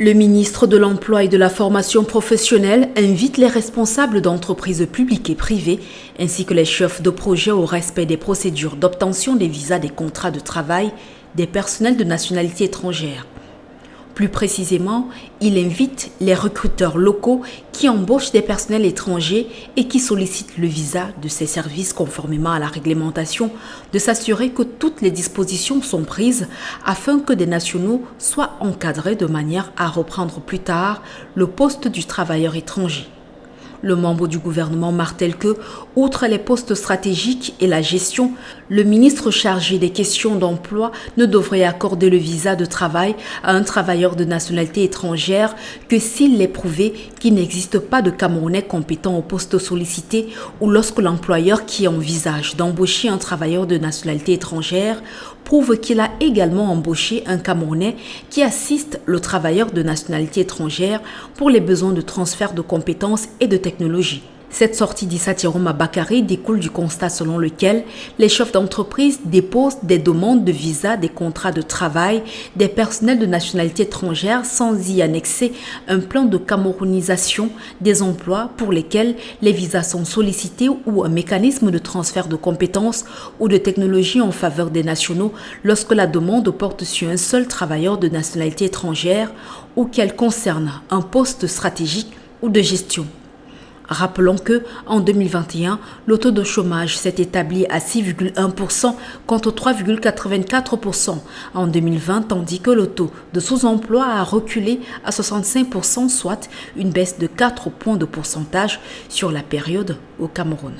Le ministre de l'Emploi et de la Formation professionnelle invite les responsables d'entreprises publiques et privées ainsi que les chefs de projet au respect des procédures d'obtention des visas des contrats de travail des personnels de nationalité étrangère. Plus précisément, il invite les recruteurs locaux qui embauchent des personnels étrangers et qui sollicitent le visa de ces services conformément à la réglementation de s'assurer que toutes les dispositions sont prises afin que des nationaux soient encadrés de manière à reprendre plus tard le poste du travailleur étranger. Le membre du gouvernement martèle que, outre les postes stratégiques et la gestion, le ministre chargé des questions d'emploi ne devrait accorder le visa de travail à un travailleur de nationalité étrangère que s'il est prouvé qu'il n'existe pas de Camerounais compétent au poste sollicité ou lorsque l'employeur qui envisage d'embaucher un travailleur de nationalité étrangère prouve qu'il a également embauché un Camerounais qui assiste le travailleur de nationalité étrangère pour les besoins de transfert de compétences et de technologie. Cette sortie d'Issa Thieroma Bakary découle du constat selon lequel les chefs d'entreprise déposent des demandes de visa, des contrats de travail, des personnels de nationalité étrangère sans y annexer un plan de camerounisation des emplois pour lesquels les visas sont sollicités ou un mécanisme de transfert de compétences ou de technologie en faveur des nationaux lorsque la demande porte sur un seul travailleur de nationalité étrangère ou qu'elle concerne un poste stratégique ou de gestion. Rappelons que, en 2021, le taux de chômage s'est établi à 6,1% contre 3,84% en 2020, tandis que le taux de sous-emploi a reculé à 65%, soit une baisse de 4 points de pourcentage sur la période au Cameroun.